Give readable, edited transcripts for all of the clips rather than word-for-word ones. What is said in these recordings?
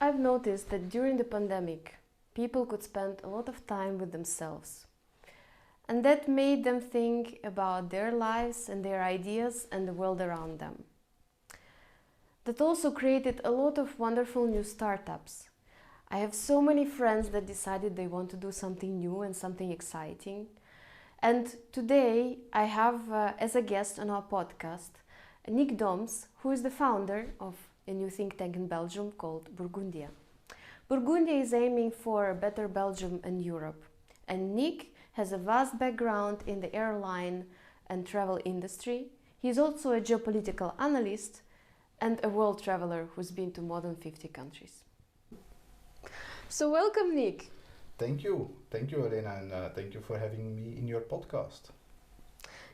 I've noticed that during the pandemic, people could spend a lot of time with themselves. And that made them think about their lives and their ideas and the world around them. That also created a lot of wonderful new startups. I have so many friends that decided they want to do something new and something exciting. And today I have as a guest on our podcast Nick Doms, who is the founder of a new think tank in Belgium called Burgundia. Burgundia is aiming for a better Belgium and Europe. And Nick has a vast background in the airline and travel industry. He's also a geopolitical analyst and a world traveler who's been to more than 50 countries. So welcome, Nick. Thank you, Elena, and thank you for having me in your podcast.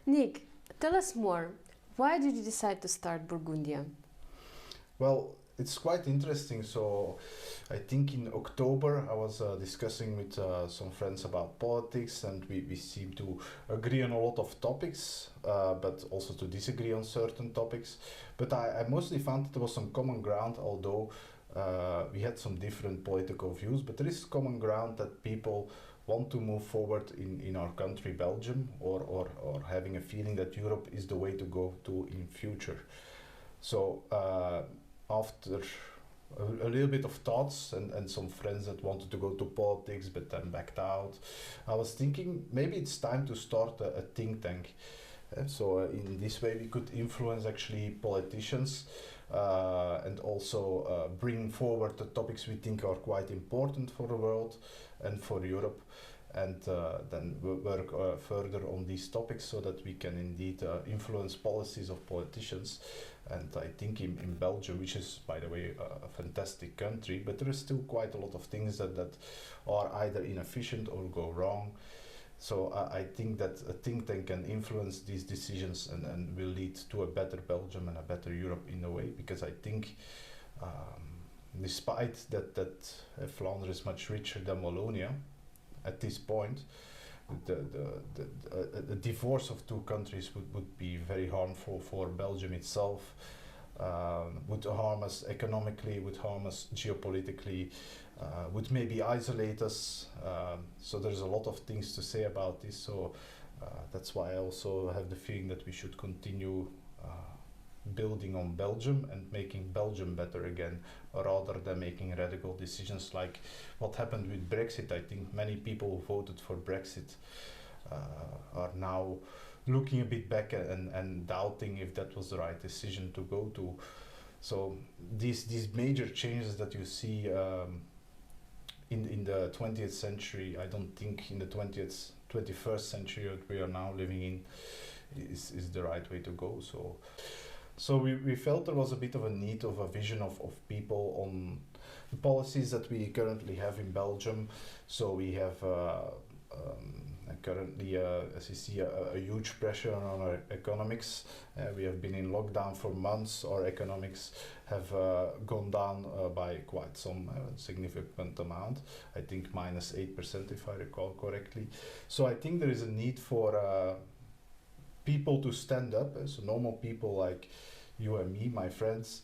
Nick, tell us more. Why did you decide to start Burgundia? Well, it's quite interesting. So, I think in October I was discussing with some friends about politics, and we seem to agree on a lot of topics, but also to disagree on certain topics. But I mostly found that there was some common ground, although we had some different political views, but there is common ground that people want to move forward in our country, Belgium, or having a feeling that Europe is the way to go to in future. So after a little bit of thoughts and some friends that wanted to go to politics but then backed out, I was thinking maybe it's time to start a think tank. So in this way we could influence actually politicians and also bring forward the topics we think are quite important for the world and for Europe, and then work further on these topics so that we can indeed influence policies of politicians. And I think in Belgium, which is by the way a fantastic country, but there is still quite a lot of things that are either inefficient or go wrong. So I think that a think tank can influence these decisions and will lead to a better Belgium and a better Europe in a way, because I think despite that Flanders is much richer than Wallonia at this point, the divorce of two countries would be very harmful for Belgium itself, would harm us economically, would harm us geopolitically, would maybe isolate us. So there's a lot of things to say about this. So that's why I also have the feeling that we should continue building on Belgium and making Belgium better again, rather than making radical decisions like what happened with Brexit. I think many people who voted for Brexit are now looking a bit back and doubting if that was the right decision to go to. So these major changes that you see in the 20th century, I don't think in the 21st century that we are now living in is the right way to go. So we felt there was a bit of a need of a vision of people on the policies that we currently have in Belgium. So we have currently, as you see, a huge pressure on our economics. We have been in lockdown for months. Our economics have gone down by quite some significant amount. I think -8% if I recall correctly. So I think there is a need for people to stand up, so normal people like you and me, my friends,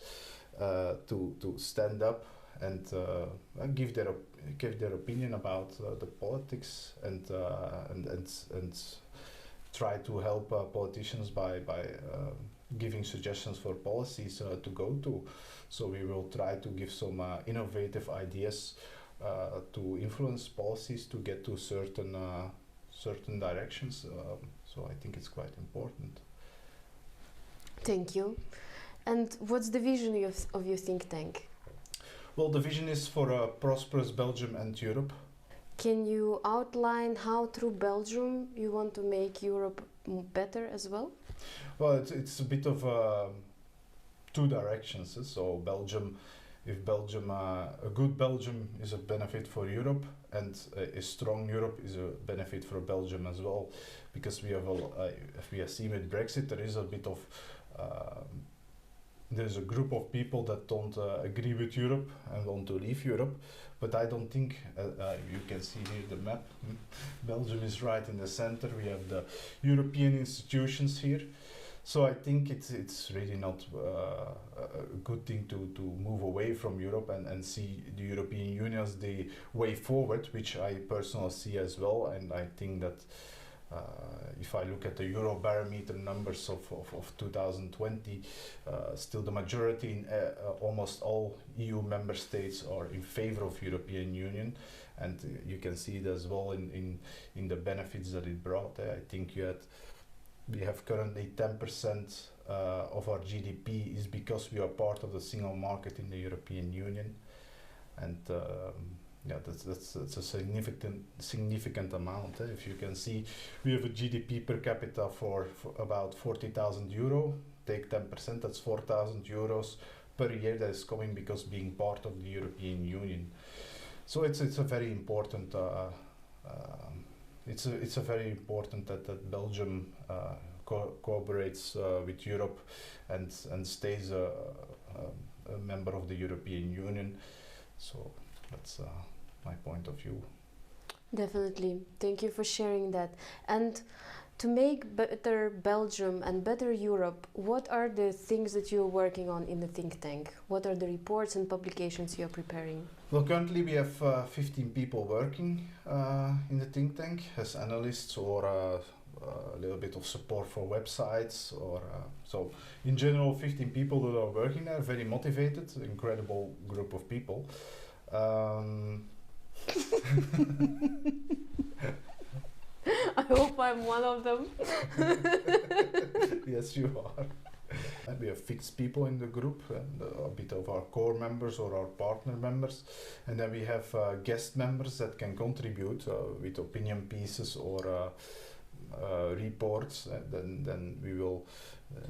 to stand up and give their opinion about the politics and try to help politicians by giving suggestions for policies to go to. So we will try to give some innovative ideas to influence policies to get to certain directions. So I think it's quite important. Thank you. And what's the vision of your think tank? Well, the vision is for a prosperous Belgium and Europe. Can you outline how through Belgium you want to make Europe better as well? Well, it's a bit of two directions. So a good Belgium is a benefit for Europe, and a strong Europe is a benefit for Belgium as well, because we have seen with Brexit there is a bit of there's a group of people that don't agree with Europe and want to leave Europe, but I don't think, you can see here the map, Belgium is right in the center, we have the European institutions here, So I think it's really not a good thing to move away from Europe and see the European Union as the way forward, which I personally see as well. And I think that if I look at the Eurobarometer numbers of 2020, still the majority in almost all EU member states are in favor of European Union, and you can see it as well in the benefits that it brought. I think we have currently 10% of our GDP is because we are part of the single market in the European Union, and that's a significant amount. If you can see, we have a GDP per capita for about 40,000 euro. Take 10%, that's 4,000 euros per year that is coming because being part of the European Union. So it's a very important. It's a very important that Belgium cooperates with Europe and stays a member of the European Union. So that's my point of view. Definitely. Thank you for sharing that. And to make better Belgium and better Europe, what are the things that you're working on in the think tank? What are the reports and publications you're preparing? Well, currently we have 15 people working in the think tank as analysts or a little bit of support for websites, or so in general 15 people that are working there, very motivated, incredible group of people. I hope I'm one of them. Yes, you are. And we have fixed people in the group, and a bit of our core members or our partner members, and then we have guest members that can contribute with opinion pieces or reports, and then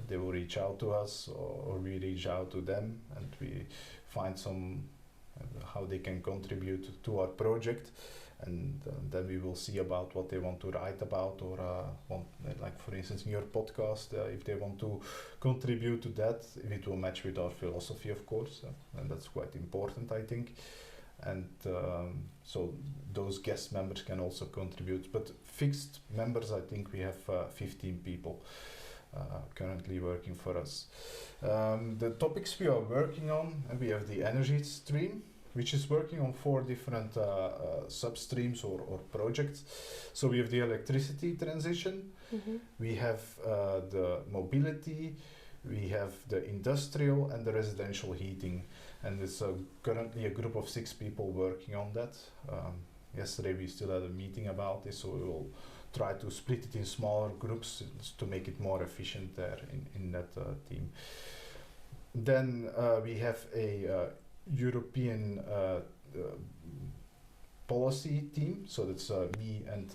they will reach out to us, or we reach out to them, and we find some how they can contribute to our project, and then we will see about what they want to write about, or like for instance in your podcast, if they want to contribute to that, if it will match with our philosophy, of course, and that's quite important, I think. And so those guest members can also contribute, but fixed members, I think we have 15 people currently working for us. The topics we are working on, we have the energy stream, which is working on 4 different substreams or projects. So we have the electricity transition, we have the mobility, we have the industrial and the residential heating. And it's currently a group of 6 people working on that. Yesterday we still had a meeting about this, so we will try to split it in smaller groups to make it more efficient there in that team. Then we have a European policy team, so that's me and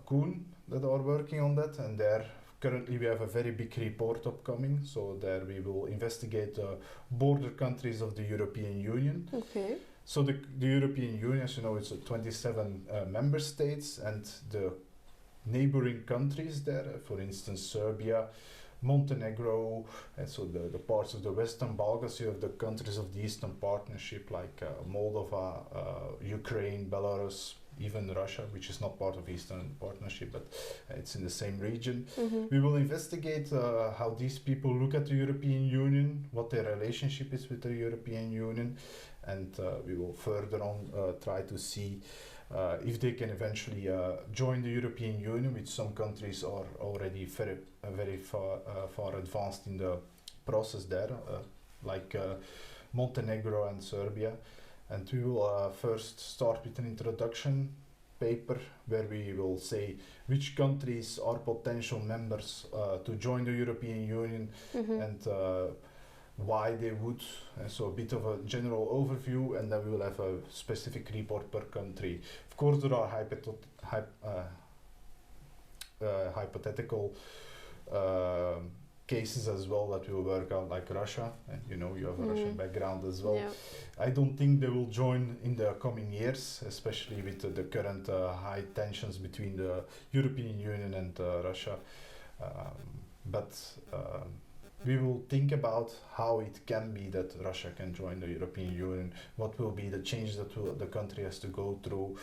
Koen that are working on that, and there currently we have a very big report upcoming, so there we will investigate border countries of the European Union. Okay. So the European Union, as you know, it's 27 member states, and the neighboring countries there, for instance Serbia, Montenegro, and so the parts of the Western Balkans. You have the countries of the Eastern Partnership like Moldova, Ukraine, Belarus, even Russia, which is not part of Eastern Partnership, but it's in the same region. We will investigate how these people look at the European Union, what their relationship is with the European Union, and we will further on try to see if they can eventually join the European Union, which some countries are already very far advanced in the process there, like Montenegro and Serbia. And we will first start with an introduction paper where we will say which countries are potential members to join the European Union, and why they would, and so a bit of a general overview, and then we will have a specific report per country. Of course, there are hypothetical cases as well that we will work out, like Russia, and you know you have a Russian background as well. Yeah. I don't think they will join in the coming years, especially with the current high tensions between the European Union and Russia, but we will think about how it can be that Russia can join the European Union, what will be the change that the country has to go through,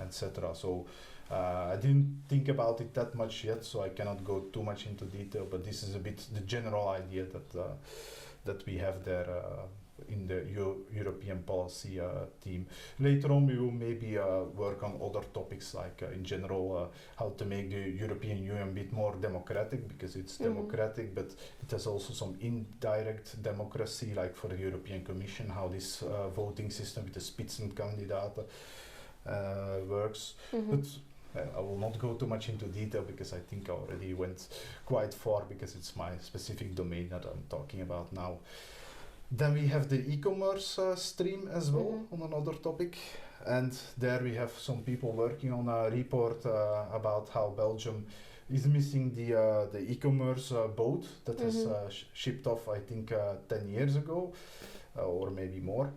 etc. So I didn't think about it that much yet, so I cannot go too much into detail, but this is a bit the general idea that we have there in the European policy team. Later on, we will maybe work on other topics like in general how to make the European Union a bit more democratic, because it's democratic, but it has also some indirect democracy, like for the European Commission, how this voting system with the Spitzenkandidaten works. But I will not go too much into detail because I think I already went quite far, because it's my specific domain that I'm talking about now. Then we have the e-commerce stream as well on another topic, and there we have some people working on a report about how Belgium is missing the e-commerce boat that has shipped off, I think 10 years ago or maybe more.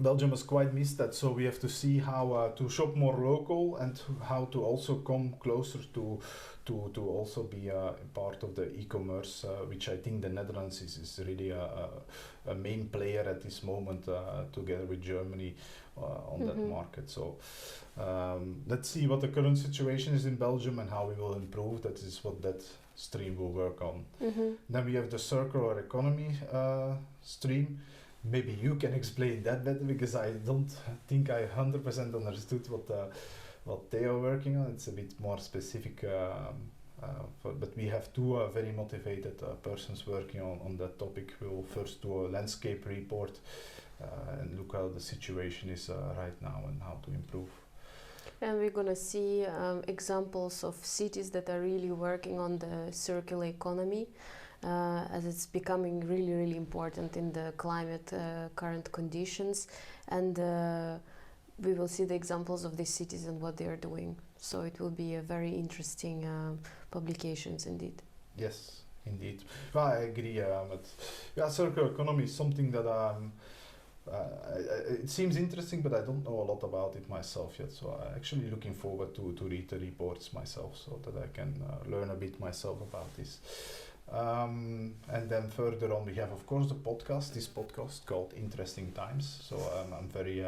Belgium has quite missed that, so we have to see how to shop more local and how to also come closer to also be part of the e-commerce, which I think the Netherlands is really a main player at this moment, together with Germany on that market. So let's see what the current situation is in Belgium and how we will improve. That is what that stream will work on. Then we have the circular economy stream. Maybe you can explain that better, because I don't think I 100% understood what they are working on. It's a bit more specific, but we have two very motivated persons working on that topic. We will first do a landscape report and look how the situation is right now and how to improve. And we're gonna see examples of cities that are really working on the circular economy, as it's becoming really, really important in the climate current conditions, and we will see the examples of these cities and what they are doing. So it will be a very interesting publications indeed. Yes, indeed. Well, I agree. But circular economy is something that it seems interesting, but I don't know a lot about it myself yet. So I'm actually looking forward to read the reports myself, so that I can learn a bit myself about this. And then further on we have, of course, this podcast called Interesting Times. So I'm very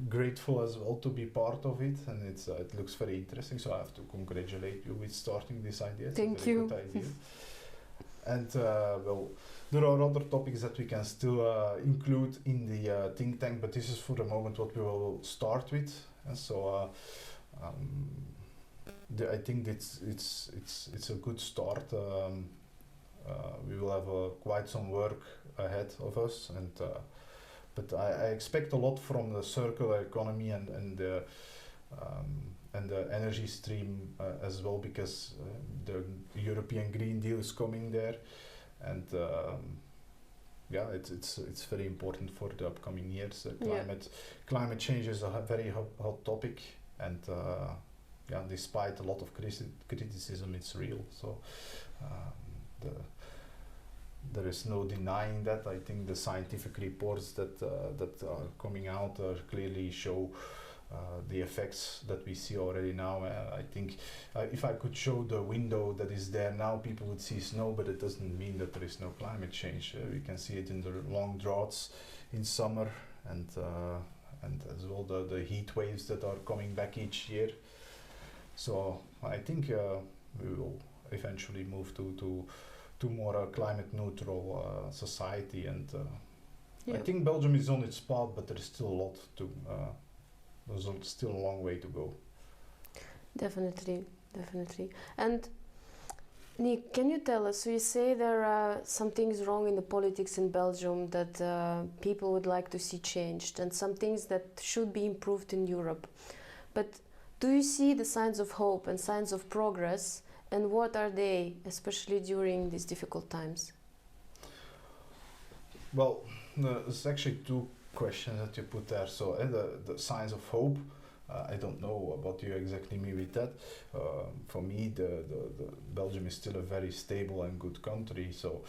grateful as well to be part of it, and it looks very interesting. So I have to congratulate you with starting this idea. It's Thank a very you. good idea. And well, there are other topics that we can still include in the think tank, but this is for the moment what we will start with. And so I think it's a good start. We will have quite some work ahead of us, and but I expect a lot from the circular economy and the energy stream as well, because the European Green Deal is coming there, and yeah, it's very important for the upcoming years. Climate change is a very hot topic, and yeah, despite a lot of criticism, it's real. So there is no denying that. I think the scientific reports that are coming out clearly show the effects that we see already now. I think if I could show the window that is there now, people would see snow, but it doesn't mean that there is no climate change. We can see it in the long droughts in summer, and as well the heat waves that are coming back each year. So I think we will eventually move to more climate neutral society, and I think Belgium is on its path, but there is still a lot to there's still a long way to go. Definitely. And Nick, can you tell us, so you say there are some things wrong in the politics in Belgium that people would like to see changed, and some things that should be improved in Europe, but do you see the signs of hope and signs of progress, and what are they, especially during these difficult times? Well, there's actually two questions that you put there. So the signs of hope, I don't know what you exactly mean with that. For me, the Belgium is still a very stable and good country, so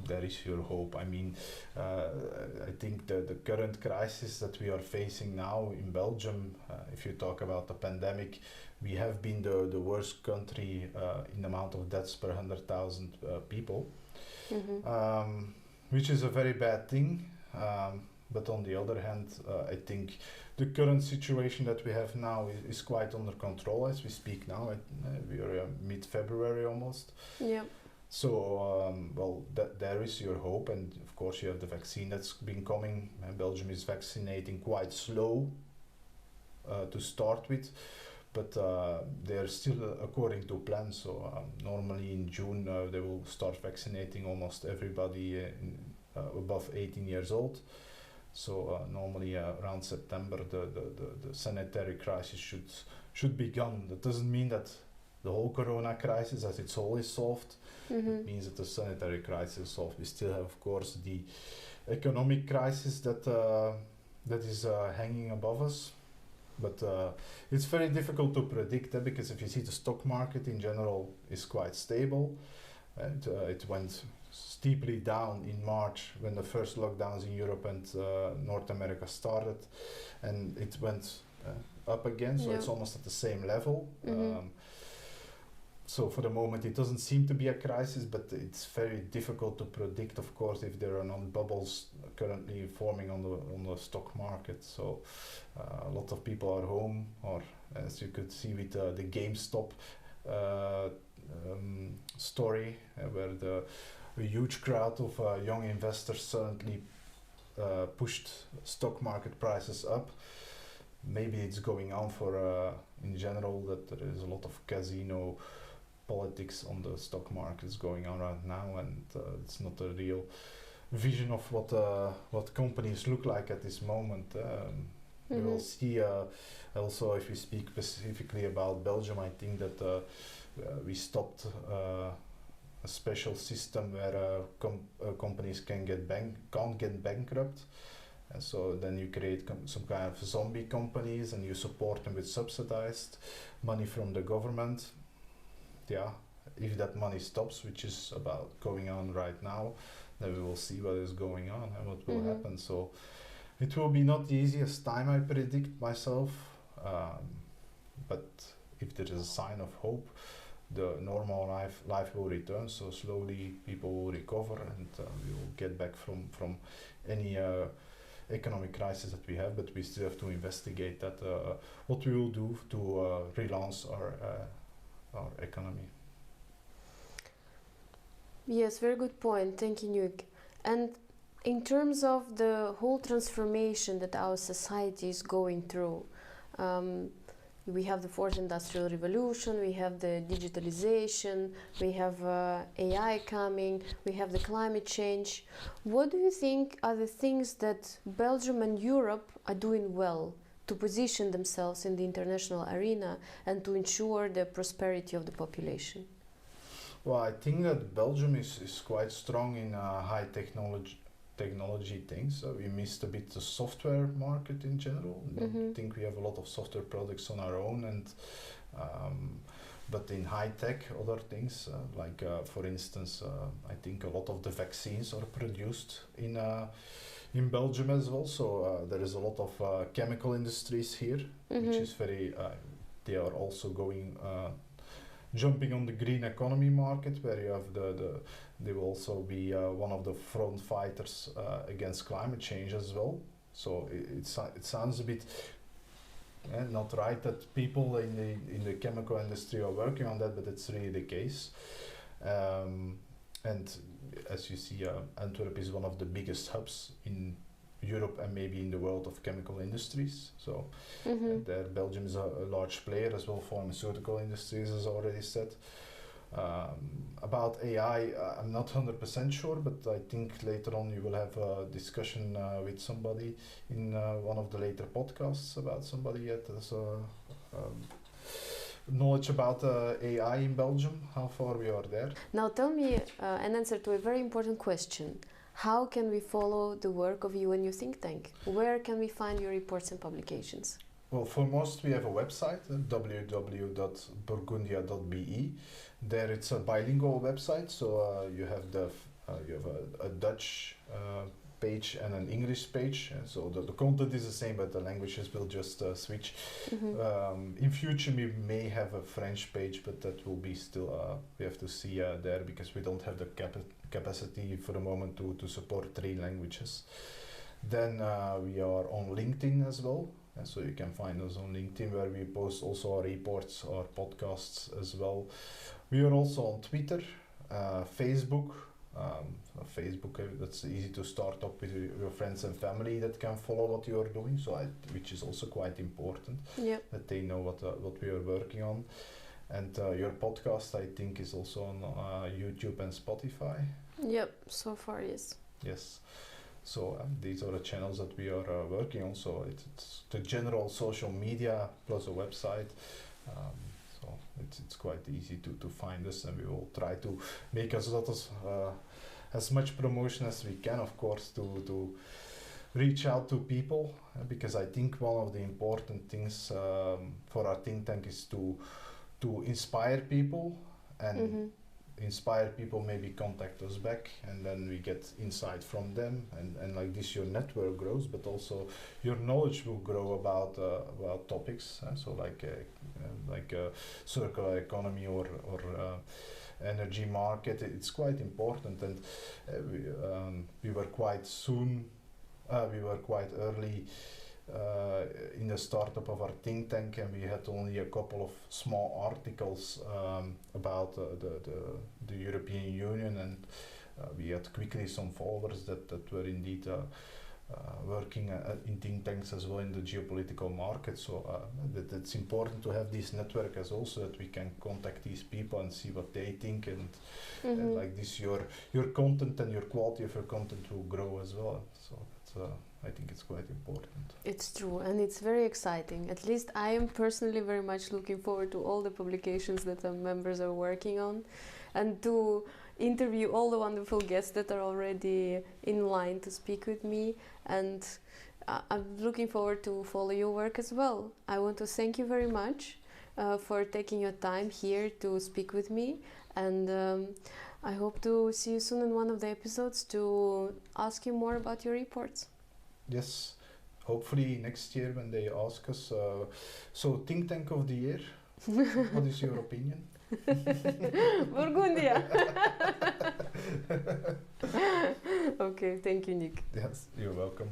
there is your hope. I mean, I think the current crisis that we are facing now in Belgium, if you talk about the pandemic, we have been the worst country in amount of deaths per 100,000 people, which is a very bad thing. But on the other hand, I think the current situation that we have now is quite under control as we speak now. We are mid-February almost. Yeah. So, well, there is your hope, and of course you have the vaccine that's been coming. Belgium is vaccinating quite slow to start with, but they're still according to plan. So normally in June they will start vaccinating almost everybody above 18 years old. So normally around September the sanitary crisis should be gone. That doesn't mean that the whole corona crisis as it's always solved. It means that the sanitary crisis is solved. We still have, of course, the economic crisis that is hanging above us. But it's very difficult to predict because if you see the stock market in general is quite stable. And it went steeply down in March when the first lockdowns in Europe and North America started, and it went up again, so it's almost at the same level. So for the moment it doesn't seem to be a crisis, but it's very difficult to predict, of course, if there are not bubbles currently forming on the stock market. So a lot of people are home, or as you could see with the GameStop story, where a huge crowd of young investors suddenly pushed stock market prices up. Maybe it's going on for in general that there is a lot of casino politics on the stock markets going on right now, and it's not a real vision of what companies look like at this moment. We will see also, if we speak specifically about Belgium, I think that we stopped a special system where companies can't get bankrupt. And so then you create some kind of zombie companies and you support them with subsidized money from the government. Yeah, if that money stops, which is about going on right now, then we will see what is going on and what will happen. So it will be not the easiest time, I predict myself, but if there is a sign of hope, the normal life will return. So slowly people will recover, and we will get back from any economic crisis that we have. But we still have to investigate that what we will do to relaunch our economy. Yes, very good point. Thank you, Nuik. And in terms of the whole transformation that our society is going through, we have the fourth industrial revolution, we have the digitalization, we have AI coming, we have the climate change. What do you think are the things that Belgium and Europe are doing well to position themselves in the international arena and to ensure the prosperity of the population? Well, I think that Belgium is quite strong in high technology things. We missed a bit the software market in general. I think we have a lot of software products on our own, and but in high tech, other things like for instance, I think a lot of the vaccines are produced in Belgium as well. So there is a lot of chemical industries here, which is very. They are also jumping on the green economy market, where you have they will also be one of the front fighters against climate change as well. So it sounds a bit not right that people in the chemical industry are working on that, but it's really the case. And as you see, Antwerp is one of the biggest hubs in Europe and maybe in the world of chemical industries. So there Belgium is a large player as well. Pharmaceutical industries, as already said. About AI, I'm not 100% sure, but I think later on you will have a discussion with somebody in one of the later podcasts about somebody that has knowledge about AI in Belgium, how far we are there. Now tell me an answer to a very important question. How can we follow the work of you and your think tank? Where can we find your reports and publications? Well, for most we have a website, www.burgundia.be. There it's a bilingual website, so you have a Dutch page and an English page. So the content is the same, but the languages will just switch. In future we may have a French page, but that will be still, we have to see there, because we don't have the capacity for the moment to support 3 languages. Then we are on LinkedIn as well. And so you can find us on LinkedIn where we post also our reports, our podcasts as well. We are also on Twitter, Facebook. Facebook, that's easy to start up with your friends and family that can follow what you are doing, which is also quite important, that they know what we are working on. And your podcast, I think, is also on YouTube and Spotify. Yep, so far, yes. Yes. So these are the channels that we are working on. So it's the general social media plus a website. So it's quite easy to find us, and we will try to make as much promotion as we can, of course, to reach out to people, because I think one of the important things for our think tank is to inspire people, and inspire people, maybe contact us back, and then we get insight from them, and like this your network grows, but also your knowledge will grow about topics, so like circular economy or energy market. It's quite important, and we were quite early in the startup of our think tank, and we had only a couple of small articles about the European Union, and we had quickly some followers that were indeed working in think tanks as well in the geopolitical market. So it's important to have this network as also, that we can contact these people and see what they think, and like this your content and your quality of your content will grow as well. So that's I think it's quite important. It's true, and it's very exciting. At least I am personally very much looking forward to all the publications that our members are working on, and to interview all the wonderful guests that are already in line to speak with me. And I'm looking forward to follow your work as well. I want to thank you very much for taking your time here to speak with me, and I hope to see you soon in one of the episodes to ask you more about your reports. Yes, hopefully next year when they ask us. So, think tank of the year, what is your opinion? Burgundia. Okay, thank you, Nick. Yes, you're welcome.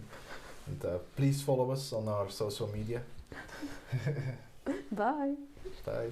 And please follow us on our social media. Bye. Bye.